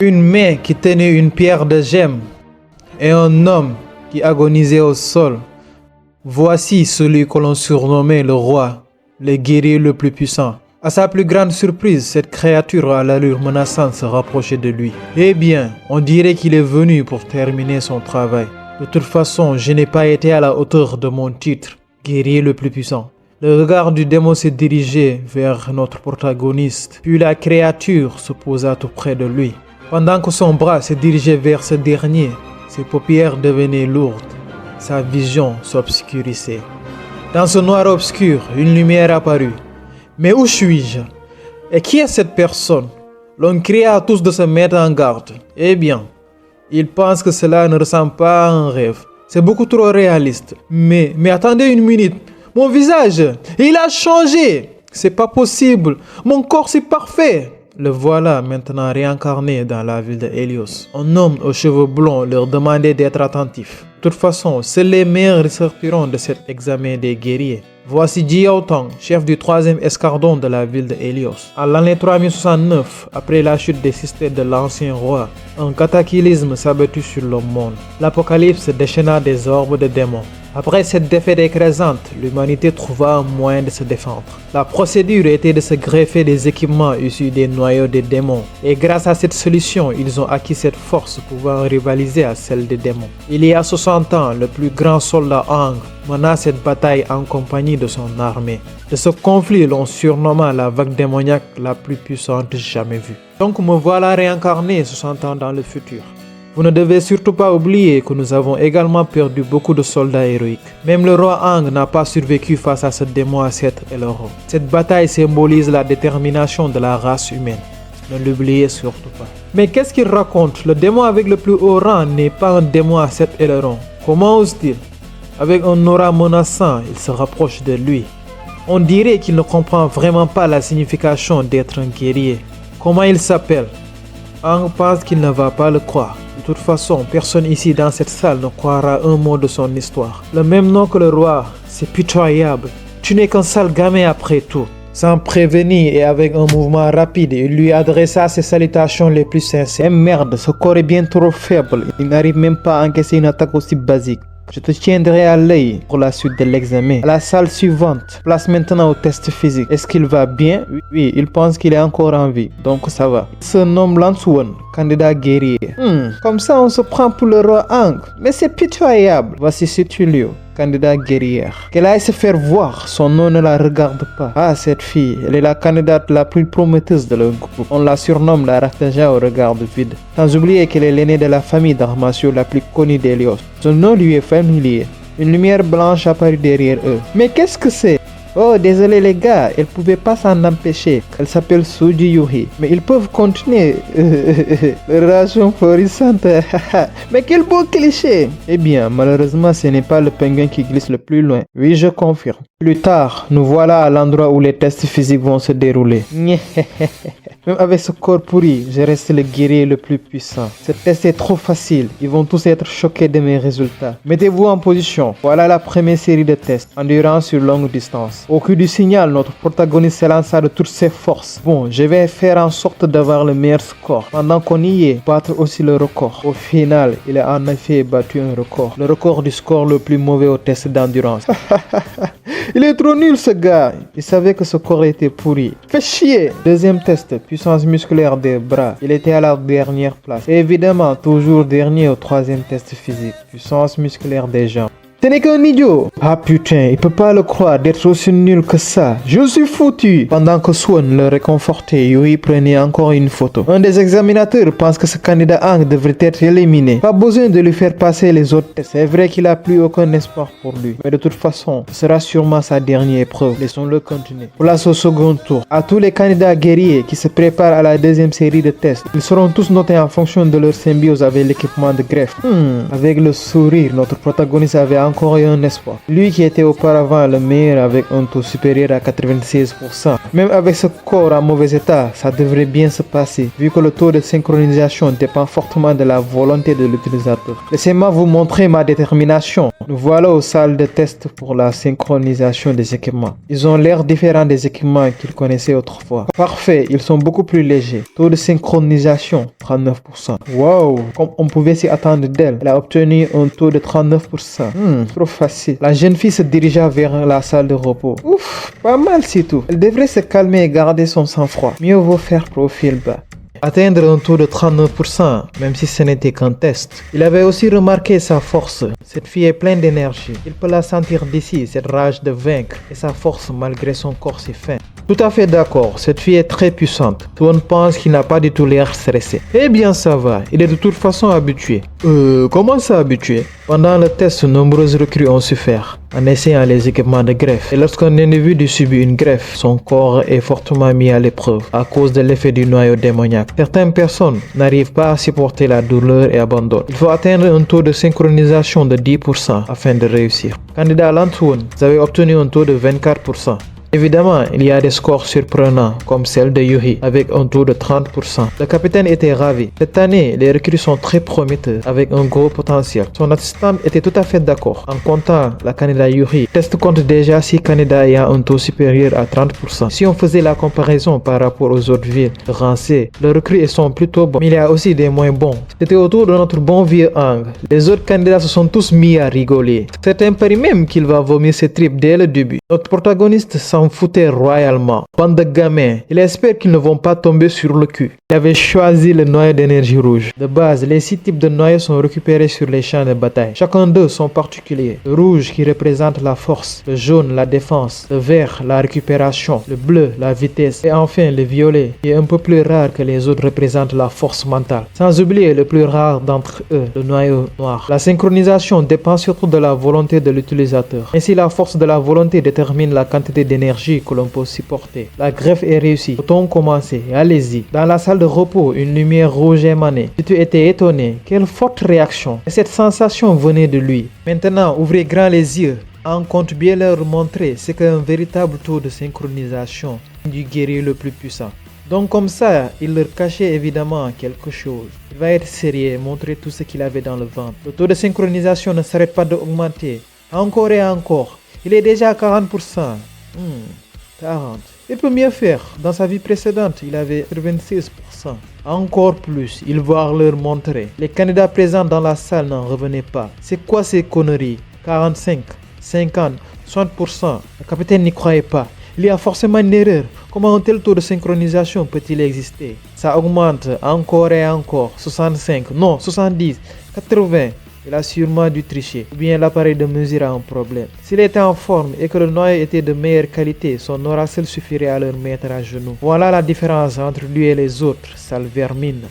Une main qui tenait une pierre de gemme et un homme qui agonisait au sol. Voici celui que l'on surnommait le roi, le guerrier le plus puissant. À sa plus grande surprise, cette créature à l'allure menaçante se rapprochait de lui. Eh bien, on dirait qu'il est venu pour terminer son travail. De toute façon, je n'ai pas été à la hauteur de mon titre, guerrier le plus puissant. Le regard du démon s'est dirigé vers notre protagoniste, puis la créature se posa tout près de lui. Pendant que son bras se dirigeait vers ce dernier, ses paupières devenaient lourdes, sa vision s'obscurissait. Dans ce noir obscur, une lumière apparut. Mais où suis-je? Et qui est cette personne? L'on cria à tous de se mettre en garde. Eh bien, ils pensent que cela ne ressemble pas à un rêve. C'est beaucoup trop réaliste. Mais attendez une minute. Mon visage, il a changé. C'est pas possible. Mon corps, c'est parfait. Le voilà maintenant réincarné dans la ville de Hélios. Un homme aux cheveux blonds leur demandait d'être attentifs. De toute façon, seuls les meilleurs ressortiront de cet examen des guerriers. Voici Jiao Tong, chef du 3e escadron de la ville de Hélios. À l'année 3069, après la chute des systèmes de l'ancien roi, un cataclysme s'abattit sur le monde. L'apocalypse déchaîna des orbes de démons. Après cette défaite écrasante, l'humanité trouva un moyen de se défendre. La procédure était de se greffer des équipements issus des noyaux des démons. Et grâce à cette solution, ils ont acquis cette force pouvant rivaliser à celle des démons. Il y a 60 ans, le plus grand soldat Ang mena cette bataille en compagnie de son armée. De ce conflit, l'on surnomma la vague démoniaque la plus puissante jamais vue. Donc me voilà réincarné 60 ans dans le futur. Vous ne devez surtout pas oublier que nous avons également perdu beaucoup de soldats héroïques. Même le roi Ang n'a pas survécu face à ce démon à 7 ailerons. Cette bataille symbolise la détermination de la race humaine. Ne l'oubliez surtout pas. Mais qu'est-ce qu'il raconte? Le démon avec le plus haut rang n'est pas un démon à 7 ailerons. Comment ose-t-il? Avec un aura menaçant, il se rapproche de lui. On dirait qu'il ne comprend vraiment pas la signification d'être un guerrier. Comment il s'appelle? Ang pense qu'il ne va pas le croire. De toute façon, personne ici dans cette salle ne croira un mot de son histoire. Le même nom que le roi, c'est pitoyable. Tu n'es qu'un sale gamin après tout. Sans prévenir et avec un mouvement rapide, il lui adressa ses salutations les plus sincères. Eh merde, ce corps est bien trop faible. Il n'arrive même pas à encaisser une attaque aussi basique. Je te tiendrai à l'œil pour la suite de l'examen. À la salle suivante, place maintenant au test physique. Est-ce qu'il va bien? Oui, il pense qu'il est encore en vie, donc ça va. Il se nomme Lansuan, candidat guerrier. Comme ça, on se prend pour le roi Ang. Mais c'est pitoyable. Voici Situlio, candidat guerrière. Qu'elle aille se faire voir, son nom ne la regarde pas. Ah, cette fille, elle est la candidate la plus prometteuse de leur groupe. On la surnomme la Raktaja au regard vide. Sans oublier qu'elle est l'aînée de la famille d'arts martiaux la plus connue d'Hélios. Son nom lui est familier. Une lumière blanche apparut derrière eux. Mais qu'est-ce que c'est? Oh, désolé les gars, elle pouvait pas s'en empêcher. Elle s'appelle Suji Yuhi. Mais ils peuvent continuer. Relation florissante. Mais quel beau cliché. Eh bien, malheureusement, ce n'est pas le pingouin qui glisse le plus loin. Oui, je confirme. Plus tard, nous voilà à l'endroit où les tests physiques vont se dérouler. Même avec ce corps pourri, je reste le guerrier le plus puissant. Ce test est trop facile. Ils vont tous être choqués de mes résultats. Mettez-vous en position. Voilà la première série de tests. Endurance sur longue distance. Au cul du signal, notre protagoniste s'élança de toutes ses forces. Bon, je vais faire en sorte d'avoir le meilleur score. Pendant qu'on y est, battre aussi le record. Au final, il a en effet battu un record. Le record du score le plus mauvais au test d'endurance. Il est trop nul ce gars. Il savait que ce corps était pourri. Fais chier. Deuxième test, puissance musculaire des bras. Il était à la dernière place. Et évidemment, toujours dernier au troisième test physique. Puissance musculaire des jambes. Ce n'est qu'un idiot. Ah putain, il peut pas le croire d'être aussi nul que ça. Je suis foutu. Pendant que Swan le réconfortait, Yui prenait encore une photo. Un des examinateurs pense que ce candidat Ang devrait être éliminé. Pas besoin de lui faire passer les autres tests. C'est vrai qu'il a plus aucun espoir pour lui. Mais de toute façon, ce sera sûrement sa dernière épreuve. Laissons-le continuer. Place au second tour. À tous les candidats guerriers qui se préparent à la deuxième série de tests, ils seront tous notés en fonction de leur symbiose avec l'équipement de greffe. Avec le sourire, notre protagoniste avait encore eu un espoir. Lui qui était auparavant le meilleur avec un taux supérieur à 96%. Même avec ce corps en mauvais état, ça devrait bien se passer, vu que le taux de synchronisation dépend fortement de la volonté de l'utilisateur. Laissez-moi vous montrer ma détermination. Nous voilà aux salles de test pour la synchronisation des équipements. Ils ont l'air différents des équipements qu'ils connaissaient autrefois. Parfait, ils sont beaucoup plus légers. Taux de synchronisation, 39%. Wow, comme on pouvait s'y attendre d'elle, elle a obtenu un taux de 39%. Trop facile. La jeune fille se dirigea vers la salle de repos. Ouf, pas mal c'est tout. Elle devrait se calmer et garder son sang-froid. Mieux vaut faire profil bas. Atteindre un taux de 39%, même si ce n'était qu'un test. Il avait aussi remarqué sa force. Cette fille est pleine d'énergie. Il peut la sentir d'ici, cette rage de vaincre et sa force malgré son corps si fin. Tout à fait d'accord, cette fille est très puissante. Tout le monde pense qu'il n'a pas du tout l'air stressé. Eh bien ça va, il est de toute façon habitué. Comment ça habitué? Pendant le test, nombreuses recrues ont souffert en essayant les équipements de greffe. Et lorsqu'un individu subit une greffe, son corps est fortement mis à l'épreuve à cause de l'effet du noyau démoniaque. Certaines personnes n'arrivent pas à supporter la douleur et abandonnent. Il faut atteindre un taux de synchronisation de 10% afin de réussir. Candidat Lantoun, vous avez obtenu un taux de 24%. Évidemment, il y a des scores surprenants comme celle de Yuhi avec un taux de 30%. Le capitaine était ravi. Cette année, les recrues sont très prometteurs avec un gros potentiel. Son assistante était tout à fait d'accord. En comptant la candidat Yuhi, le test compte déjà 6 candidats ayant un taux supérieur à 30%. Si on faisait la comparaison par rapport aux autres villes de Rancé, les recrues sont plutôt bons, mais il y a aussi des moins bons. C'était autour de notre bon vieux Ang. Les autres candidats se sont tous mis à rigoler. Certains parient même qu'il va vomir ses tripes dès le début. Notre protagoniste s'en foutait royalement. Bande de gamins, il espère qu'ils ne vont pas tomber sur le cul. Il avait choisi le noyau d'énergie rouge. De base, les 6 types de noyaux sont récupérés sur les champs de bataille. Chacun d'eux sont particuliers. Le rouge qui représente la force, le jaune la défense, le vert la récupération, le bleu la vitesse et enfin le violet qui est un peu plus rare que les autres représente la force mentale. Sans oublier le plus rare d'entre eux, le noyau noir. La synchronisation dépend surtout de la volonté de l'utilisateur. Ainsi, la force de la volonté détermine la quantité d'énergie que l'on peut supporter. La greffe est réussie. Peut-on commencer? Allez-y. Dans la salle de repos, une lumière rouge émanait. Si tu étais étonné, quelle forte réaction. Et cette sensation venait de lui. Maintenant, ouvrez grand les yeux. On compte bien leur montrer ce qu'est un véritable taux de synchronisation du guerrier le plus puissant. Donc comme ça, il leur cachait évidemment quelque chose. Il va être sérieux et montrer tout ce qu'il avait dans le ventre. Le taux de synchronisation ne s'arrête pas d'augmenter. Encore et encore. Il est déjà à 40%. 40. Il peut mieux faire. Dans sa vie précédente, il avait 26%. Encore plus, il va leur montrer. Les candidats présents dans la salle n'en revenaient pas. C'est quoi ces conneries? 45, 50, 60%. Le capitaine n'y croyait pas. Il y a forcément une erreur. Comment un tel taux de synchronisation peut-il exister? Ça augmente encore et encore. 65, non, 70, 80. Il a sûrement dû tricher, ou bien l'appareil de mesure a un problème. S'il était en forme et que le noyau était de meilleure qualité, son aura seul suffirait à leur mettre à genoux. Voilà la différence entre lui et les autres, sale vermine.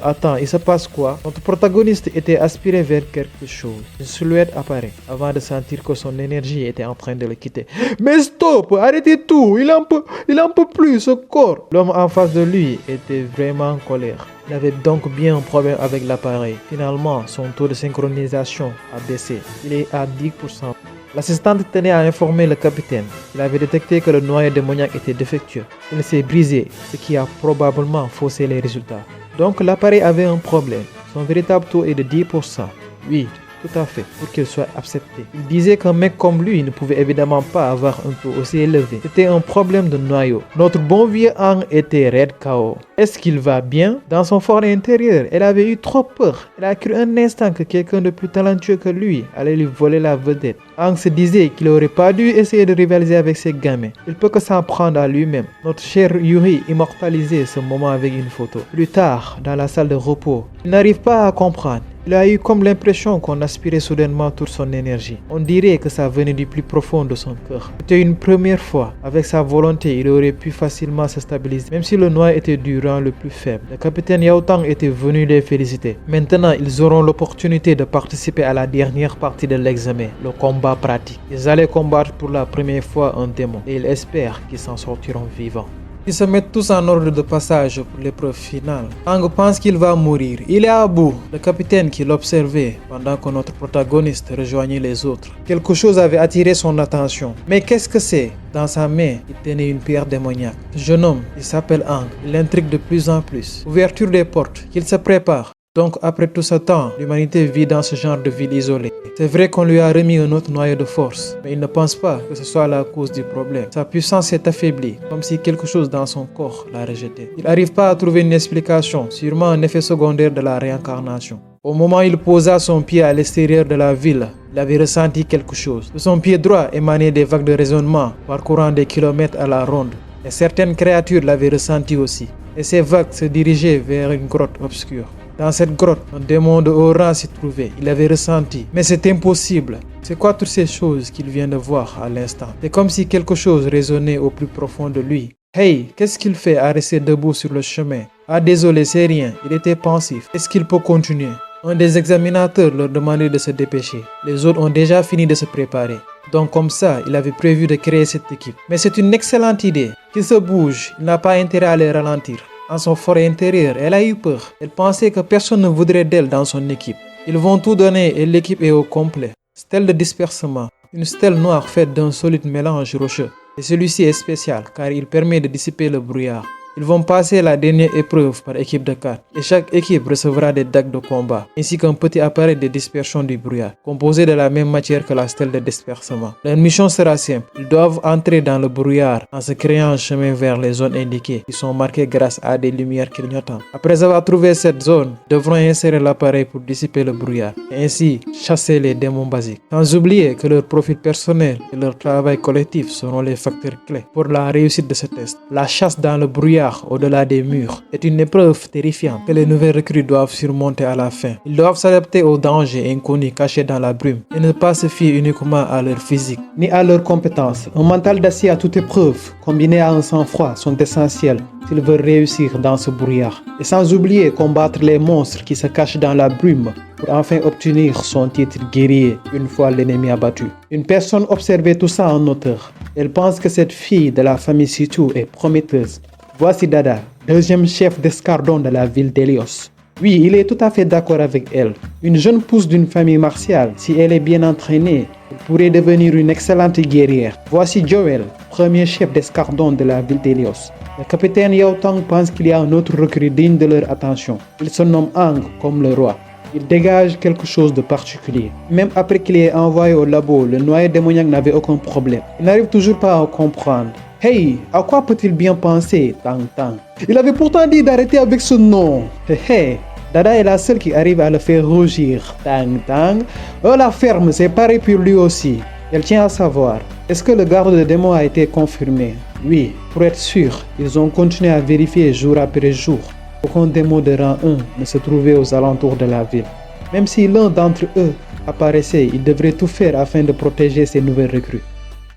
Attends, il se passe quoi? Notre protagoniste était aspiré vers quelque chose. Une silhouette apparaît avant de sentir que son énergie était en train de le quitter. Mais stop! Arrêtez tout! Il en peut plus, ce corps! L'homme en face de lui était vraiment en colère. Il avait donc bien un problème avec l'appareil. Finalement, son taux de synchronisation a baissé. Il est à 10%. L'assistante tenait à informer le capitaine. Il avait détecté que le noyau démoniaque était défectueux. Il s'est brisé, ce qui a probablement faussé les résultats. Donc l'appareil avait un problème. Son véritable taux est de 10%. Oui, tout à fait, pour qu'il soit accepté. Il disait qu'un mec comme lui ne pouvait évidemment pas avoir un taux aussi élevé. C'était un problème de noyau. Notre bon vieux Ang était raide KO. Est-ce qu'il va bien? Dans son fort intérieur, elle avait eu trop peur. Elle a cru un instant que quelqu'un de plus talentueux que lui allait lui voler la vedette. Ang se disait qu'il n'aurait pas dû essayer de rivaliser avec ses gamins. Il peut que s'en prendre à lui-même. Notre cher Yuri immortalisait ce moment avec une photo. Plus tard, dans la salle de repos, il n'arrive pas à comprendre. Il a eu comme l'impression qu'on aspirait soudainement toute son énergie. On dirait que ça venait du plus profond de son cœur. C'était une première fois. Avec sa volonté, il aurait pu facilement se stabiliser, même si le noyau était du rang le plus faible. Le capitaine Yao Tang était venu les féliciter. Maintenant, ils auront l'opportunité de participer à la dernière partie de l'examen, le combat pratique. Ils allaient combattre pour la première fois un démon et ils espèrent qu'ils s'en sortiront vivants. Ils se mettent tous en ordre de passage pour l'épreuve finale. Aang pense qu'il va mourir. Il est à bout. Le capitaine qui l'observait pendant que notre protagoniste rejoignait les autres. Quelque chose avait attiré son attention. Mais qu'est-ce que c'est? Dans sa main, il tenait une pierre démoniaque. Ce jeune homme, il s'appelle Aang. Il l'intrigue de plus en plus. Ouverture des portes, qu'il se prépare. Donc après tout ce temps, l'humanité vit dans ce genre de ville isolée. C'est vrai qu'on lui a remis un autre noyau de force, mais il ne pense pas que ce soit la cause du problème. Sa puissance s'est affaiblie, comme si quelque chose dans son corps l'a rejeté. Il n'arrive pas à trouver une explication, sûrement un effet secondaire de la réincarnation. Au moment où il posa son pied à l'extérieur de la ville, il avait ressenti quelque chose. De son pied droit émanaient des vagues de résonnement, parcourant des kilomètres à la ronde. Et certaines créatures l'avaient ressenti aussi. Et ces vagues se dirigeaient vers une grotte obscure. Dans cette grotte, un démon de haut rang s'y trouvait. Il avait ressenti. Mais c'est impossible. C'est quoi toutes ces choses qu'il vient de voir à l'instant? C'est comme si quelque chose résonnait au plus profond de lui. Hey, qu'est-ce qu'il fait à rester debout sur le chemin? Ah désolé, c'est rien. Il était pensif. Est-ce qu'il peut continuer? Un des examinateurs leur demandait de se dépêcher. Les autres ont déjà fini de se préparer. Donc comme ça, il avait prévu de créer cette équipe. Mais c'est une excellente idée. Qu'il se bouge, il n'a pas intérêt à les ralentir. En son fort intérieur, elle a eu peur. Elle pensait que personne ne voudrait d'elle dans son équipe. Ils vont tout donner et l'équipe est au complet. Stèle de dispersement. Une stèle noire faite d'un solide mélange rocheux. Et celui-ci est spécial car il permet de dissiper le brouillard. Ils vont passer la dernière épreuve par équipe de 4 et chaque équipe recevra des dagues de combat ainsi qu'un petit appareil de dispersion du brouillard composé de la même matière que la stèle de dispersement. Leur mission sera simple, ils doivent entrer dans le brouillard en se créant un chemin vers les zones indiquées qui sont marquées grâce à des lumières clignotantes. Après avoir trouvé cette zone, ils devront insérer l'appareil pour dissiper le brouillard et ainsi chasser les démons basiques. Sans oublier que leur profil personnel et leur travail collectif seront les facteurs clés pour la réussite de ce test. La chasse dans le brouillard au-delà des murs est une épreuve terrifiante que les nouvelles recrues doivent surmonter à la fin. Ils doivent s'adapter aux dangers inconnus cachés dans la brume et ne pas se fier uniquement à leur physique ni à leurs compétences. Un mental d'acier à toute épreuve combiné à un sang-froid sont essentiels s'ils veulent réussir dans ce brouillard. Et sans oublier combattre les monstres qui se cachent dans la brume pour enfin obtenir son titre guerrier une fois l'ennemi abattu. Une personne observait tout ça en hauteur. Elle pense que cette fille de la famille Situ est prometteuse. Voici Dada, deuxième chef d'escadron de la ville d'Hélios. Oui, il est tout à fait d'accord avec elle. Une jeune pousse d'une famille martiale, si elle est bien entraînée, elle pourrait devenir une excellente guerrière. Voici Joel, premier chef d'escadron de la ville d'Hélios. Le capitaine Yao Tang pense qu'il y a un autre recrue digne de leur attention. Il se nomme Aang comme le roi. Il dégage quelque chose de particulier. Même après qu'il ait envoyé au labo, le noyau démoniaque n'avait aucun problème. Il n'arrive toujours pas à comprendre. Hey, à quoi peut-il bien penser, Tang Tang? Il avait pourtant dit d'arrêter avec ce nom. Hey, Dada est la seule qui arrive à le faire rougir. Tang Tang. Oh, la ferme, c'est pareil pour lui aussi. Elle tient à savoir, est-ce que le garde de démons a été confirmé? Oui, pour être sûr, ils ont continué à vérifier jour après jour. Aucun démon de rang 1 ne se trouvait aux alentours de la ville. Même si l'un d'entre eux apparaissait, il devrait tout faire afin de protéger ces nouvelles recrues.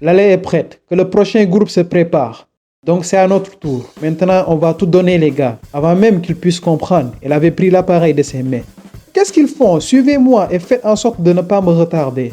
L'allée est prête, que le prochain groupe se prépare. Donc c'est à notre tour. Maintenant, on va tout donner les gars. Avant même qu'ils puissent comprendre, elle avait pris l'appareil de ses mains. Qu'est-ce qu'ils font? Suivez-moi et faites en sorte de ne pas me retarder.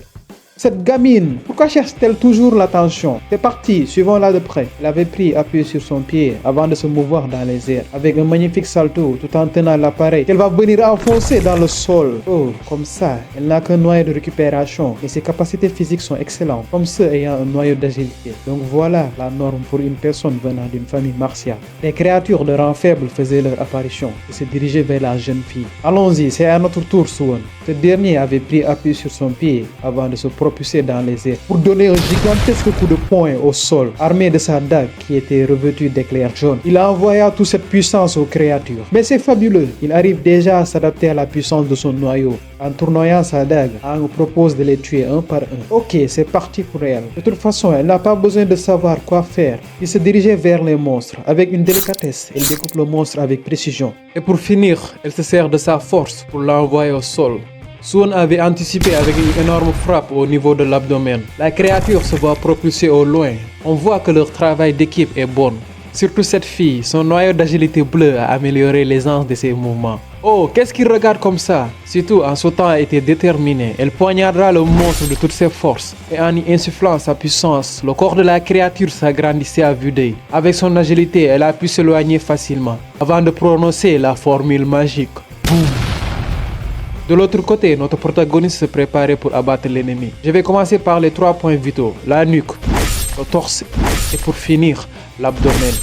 Cette gamine, pourquoi cherche-t-elle toujours l'attention? C'est parti, suivons-la de près. Elle avait pris appui sur son pied avant de se mouvoir dans les airs, avec un magnifique salto tout en tenant l'appareil qu'elle va venir enfoncer dans le sol. Oh, comme ça, elle n'a qu'un noyau de récupération et ses capacités physiques sont excellentes, comme ceux ayant un noyau d'agilité. Donc voilà la norme pour une personne venant d'une famille martiale. Les créatures de rang faible faisaient leur apparition et se dirigeaient vers la jeune fille. Allons-y, c'est à notre tour, Suwon. Ce dernier avait pris appui sur son pied avant de se propulser dans les airs pour donner un gigantesque coup de poing au sol, armé de sa dague qui était revêtue d'éclairs jaunes. Il envoya toute cette puissance aux créatures. Mais c'est fabuleux, il arrive déjà à s'adapter à la puissance de son noyau. En tournoyant sa dague, Aang propose de les tuer un par un. Ok, c'est parti pour elle. De toute façon, elle n'a pas besoin de savoir quoi faire. Il se dirigeait vers les monstres. Avec une délicatesse, elle découpe le monstre avec précision. Et pour finir, elle se sert de sa force pour l'envoyer au sol. Suwon avait anticipé avec une énorme frappe au niveau de l'abdomen. La créature se voit propulsée au loin. On voit que leur travail d'équipe est bon. Surtout cette fille, son noyau d'agilité bleue a amélioré l'aisance de ses mouvements. Oh, qu'est-ce qu'il regarde comme ça? Surtout en sautant était déterminé. Elle poignardera le monstre de toutes ses forces. Et en y insufflant sa puissance, le corps de la créature s'agrandissait à vue d'œil. Avec son agilité, elle a pu s'éloigner facilement, avant de prononcer la formule magique. Boum! De l'autre côté, notre protagoniste se préparait pour abattre l'ennemi. Je vais commencer par les 3 points vitaux, la nuque, le torse et pour finir, l'abdomen.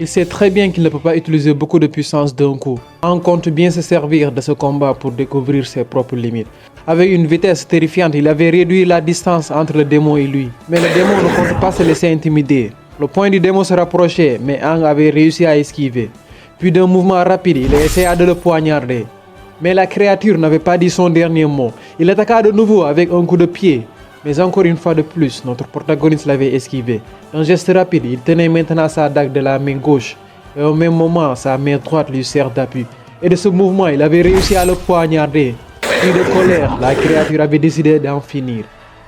Il sait très bien qu'il ne peut pas utiliser beaucoup de puissance d'un coup. On compte bien se servir de ce combat pour découvrir ses propres limites. Avec une vitesse terrifiante, il avait réduit la distance entre le démon et lui. Mais le démon ne compte pas se laisser intimider. Le point du démon se rapprochait, mais Aang avait réussi à esquiver. Puis d'un mouvement rapide, il essaya de le poignarder. Mais la créature n'avait pas dit son dernier mot. Il attaqua de nouveau avec un coup de pied. Mais encore une fois de plus, notre protagoniste l'avait esquivé. D'un geste rapide, il tenait maintenant sa dague de la main gauche. Et au même moment, sa main droite lui sert d'appui. Et de ce mouvement, il avait réussi à le poignarder. Puis de colère, la créature avait décidé d'en finir.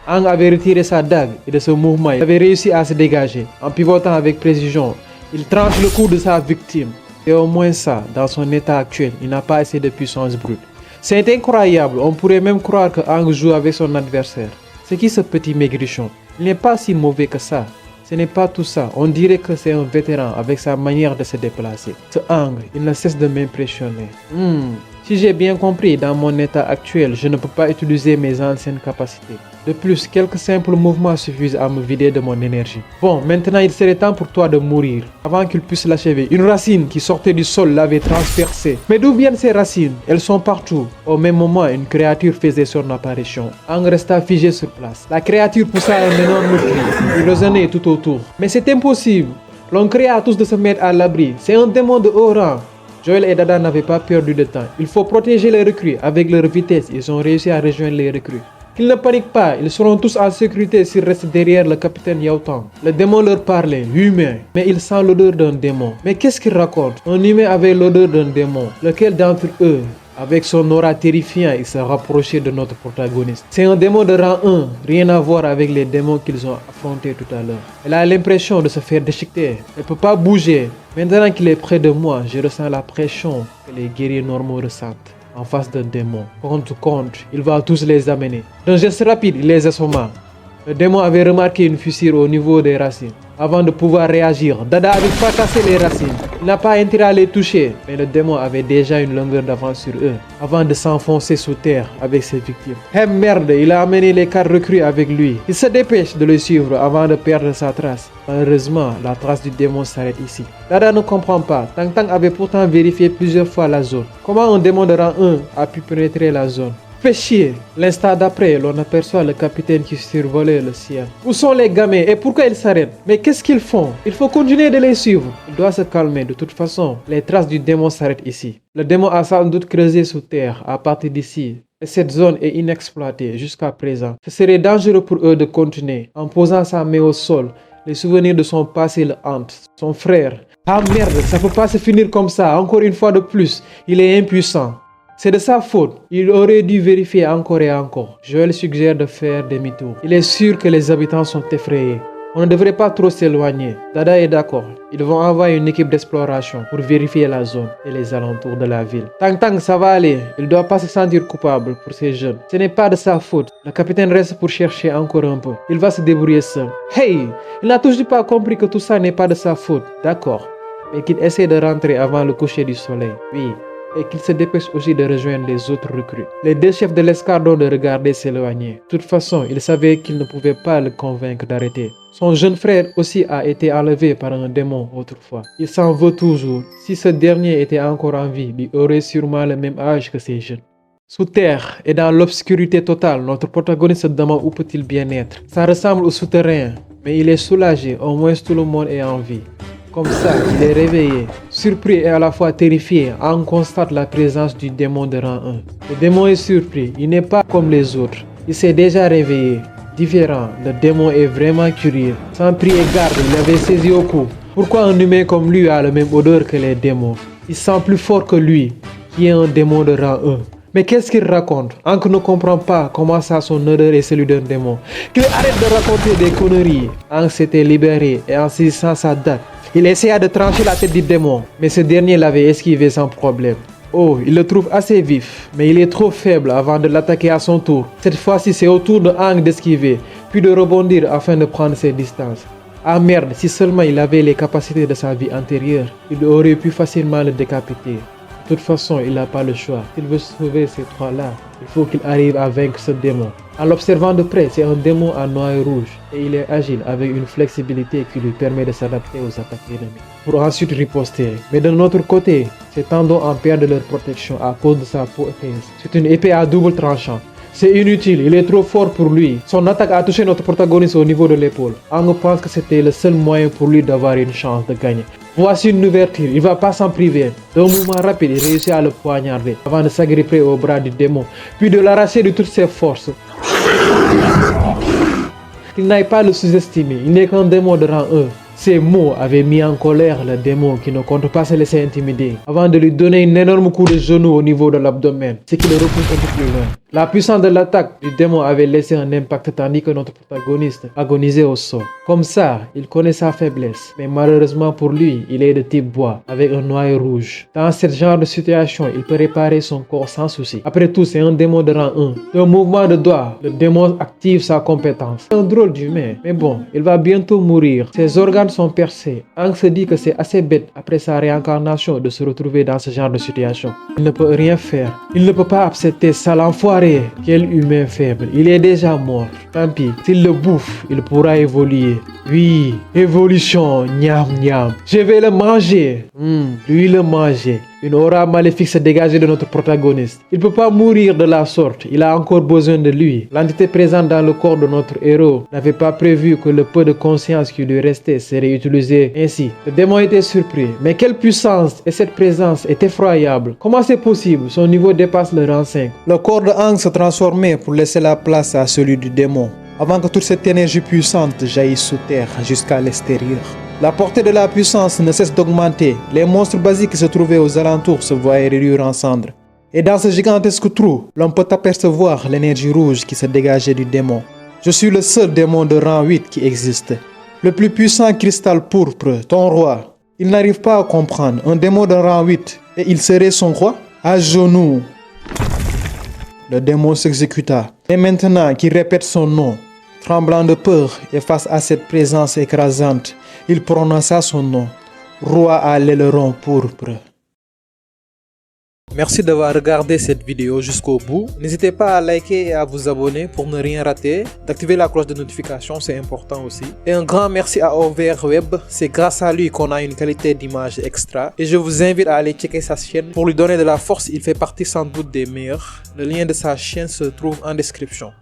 Aang avait retiré sa dague et de ce mouvement, il avait réussi à se dégager. En pivotant avec précision, il tranche le cou de sa victime. Et au moins ça, dans son état actuel, il n'a pas assez de puissance brute. C'est incroyable, on pourrait même croire que Aang joue avec son adversaire. C'est qui ce petit maigrichon? Il n'est pas si mauvais que ça. Ce n'est pas tout ça. On dirait que c'est un vétéran avec sa manière de se déplacer. Ce Aang, il ne cesse de m'impressionner. Si j'ai bien compris, dans mon état actuel, je ne peux pas utiliser mes anciennes capacités. De plus, quelques simples mouvements suffisent à me vider de mon énergie. Bon, maintenant il serait temps pour toi de mourir. Avant qu'il puisse l'achever, une racine qui sortait du sol l'avait transpercé. Mais d'où viennent ces racines? Elles sont partout. Au même moment, une créature faisait son apparition. Aang resta figé sur place. La créature poussa un énorme cri. Il résonnait tout autour. Mais c'est impossible. L'on créa à tous de se mettre à l'abri. C'est un démon de haut rang. Joel et Dada n'avaient pas perdu de temps. Il faut protéger les recrues. Avec leur vitesse, ils ont réussi à rejoindre les recrues. Qu'ils ne paniquent pas, ils seront tous en sécurité s'ils restent derrière le capitaine Yao Tang. Le démon leur parlait, humain, mais il sent l'odeur d'un démon. Mais qu'est-ce qu'il raconte? Un humain avait l'odeur d'un démon. Lequel d'entre eux? Avec son aura terrifiant, il s'est rapproché de notre protagoniste. C'est un démon de rang 1, rien à voir avec les démons qu'ils ont affrontés tout à l'heure. Elle a l'impression de se faire déchiqueter. Elle ne peut pas bouger. Maintenant qu'il est près de moi, je ressens la pression que les guerriers normaux ressentent. En face d'un démon. Compte, il va tous les amener. D'un geste rapide, il les assomma. Le démon avait remarqué une fissure au niveau des racines. Avant de pouvoir réagir, Dada avait fracassé les racines. Il n'a pas intérêt à les toucher, mais le démon avait déjà une longueur d'avance sur eux, avant de s'enfoncer sous terre avec ses victimes. Merde, il a amené les 4 recrues avec lui. Il se dépêche de le suivre avant de perdre sa trace. Malheureusement, la trace du démon s'arrête ici. Dada ne comprend pas. Tang Tang avait pourtant vérifié plusieurs fois la zone. Comment un démon de rang 1 a pu pénétrer la zone? Fait chier. L'instant d'après, l'on aperçoit le capitaine qui survolait le ciel. Où sont les gamins et pourquoi ils s'arrêtent? Mais qu'est-ce qu'ils font? Il faut continuer de les suivre. Il doit se calmer. De toute façon, les traces du démon s'arrêtent ici. Le démon a sans doute creusé sous terre à partir d'ici. Et cette zone est inexploitée jusqu'à présent. Ce serait dangereux pour eux de continuer. En posant sa main au sol, les souvenirs de son passé le hantent. Son frère. Ah merde, ça peut pas se finir comme ça. Encore une fois de plus, il est impuissant. C'est de sa faute. Il aurait dû vérifier encore et encore. Joel suggère de faire demi-tour. Il est sûr que les habitants sont effrayés. On ne devrait pas trop s'éloigner. Dada est d'accord. Ils vont envoyer une équipe d'exploration pour vérifier la zone et les alentours de la ville. Tang Tang, ça va aller. Il ne doit pas se sentir coupable pour ces jeunes. Ce n'est pas de sa faute. Le capitaine reste pour chercher encore un peu. Il va se débrouiller seul. Hey! Il n'a toujours pas compris que tout ça n'est pas de sa faute. D'accord. Mais qu'il essaie de rentrer avant le coucher du soleil. Oui. Et qu'il se dépêche aussi de rejoindre les autres recrues. Les 2 chefs de l'escadron de regarder s'éloigner. De toute façon, il savait qu'il ne pouvait pas le convaincre d'arrêter. Son jeune frère aussi a été enlevé par un démon autrefois. Il s'en veut toujours. Si ce dernier était encore en vie, il aurait sûrement le même âge que ces jeunes. Sous terre et dans l'obscurité totale, notre protagoniste se demande où peut-il bien être. Ça ressemble au souterrain, mais il est soulagé, au moins tout le monde est en vie. Comme ça, il est réveillé, surpris et à la fois terrifié, on constate la présence du démon de rang 1. Le démon est surpris, il n'est pas comme les autres. Il s'est déjà réveillé. Différent, le démon est vraiment curieux. Sans prix et garde, il avait saisi au cou. Pourquoi un humain comme lui a la même odeur que les démons? Il sent plus fort que lui, qui est un démon de rang 1. Mais qu'est-ce qu'il raconte? Ankh ne comprend pas comment ça son odeur est celui d'un démon. Qu'il arrête de raconter des conneries. Ankh s'était libéré et en saisissant sa dague, il essaya de trancher la tête du démon, mais ce dernier l'avait esquivé sans problème. Oh, il le trouve assez vif, mais il est trop faible avant de l'attaquer à son tour. Cette fois-ci, c'est au tour de Ankh d'esquiver, puis de rebondir afin de prendre ses distances. Ah merde, si seulement il avait les capacités de sa vie antérieure, il aurait pu facilement le décapiter. De toute façon, il n'a pas le choix. S'il veut sauver ces trois-là, il faut qu'il arrive à vaincre ce démon. En l'observant de près, c'est un démon à noyau rouge et il est agile avec une flexibilité qui lui permet de s'adapter aux attaques ennemies pour ensuite riposter. Mais de notre côté, ses tendons en perdent leur protection à cause de sa peau épaisse. C'est une épée à double tranchant. C'est inutile, il est trop fort pour lui. Son attaque a touché notre protagoniste au niveau de l'épaule. Aang pense que c'était le seul moyen pour lui d'avoir une chance de gagner. Voici une ouverture, il ne va pas s'en priver. D'un mouvement rapide, il réussit à le poignarder avant de s'agripper au bras du démon, puis de l'arracher de toutes ses forces. Qu'il n'aille pas le sous-estimer, il n'est qu'un démon de rang 1. Ces mots avaient mis en colère le démon qui ne compte pas se laisser intimider, avant de lui donner un énorme coup de genou au niveau de l'abdomen, ce qui le repousse un peu plus loin. La puissance de l'attaque du démon avait laissé un impact tandis que notre protagoniste agonisait au sol. Comme ça, il connaît sa faiblesse, mais malheureusement pour lui, il est de type bois, avec un noyau rouge. Dans ce genre de situation, il peut réparer son corps sans souci. Après tout, c'est un démon de rang 1. D'un mouvement de doigt, le démon active sa compétence. C'est un drôle d'humain, mais bon, il va bientôt mourir. Ses organes sont percés. Aang se dit que c'est assez bête après sa réincarnation de se retrouver dans ce genre de situation. Il ne peut rien faire. Il ne peut pas accepter ça, l'enfoiré. Quel humain faible. Il est déjà mort. Tant pis. S'il le bouffe, il pourra évoluer. Oui, évolution. Niam niam. Je vais le manger. Lui le manger. Une aura maléfique se dégageait de notre protagoniste. Il ne peut pas mourir de la sorte, il a encore besoin de lui. L'entité présente dans le corps de notre héros n'avait pas prévu que le peu de conscience qui lui restait serait utilisé ainsi. Le démon était surpris, mais quelle puissance et cette présence est effroyable. Comment c'est possible? Son niveau dépasse le rang 5. Le corps de Aang se transformait pour laisser la place à celui du démon, avant que toute cette énergie puissante jaillisse sous terre jusqu'à l'extérieur. La portée de la puissance ne cesse d'augmenter. Les monstres basiques qui se trouvaient aux alentours se voyaient réduire en cendres. Et dans ce gigantesque trou, l'on peut apercevoir l'énergie rouge qui se dégageait du démon. Je suis le seul démon de rang 8 qui existe. Le plus puissant cristal pourpre, ton roi. Il n'arrive pas à comprendre. Un démon de rang 8 et il serait son roi? À genoux. Le démon s'exécuta. Et maintenant qu'il répète son nom, tremblant de peur et face à cette présence écrasante, il prononça son nom, roi à l'aileron pourpre. Merci d'avoir regardé cette vidéo jusqu'au bout. N'hésitez pas à liker et à vous abonner pour ne rien rater. D'activer la cloche de notification, c'est important aussi. Et un grand merci à OVR Web. C'est grâce à lui qu'on a une qualité d'image extra. Et je vous invite à aller checker sa chaîne pour lui donner de la force. Il fait partie sans doute des meilleurs. Le lien de sa chaîne se trouve en description.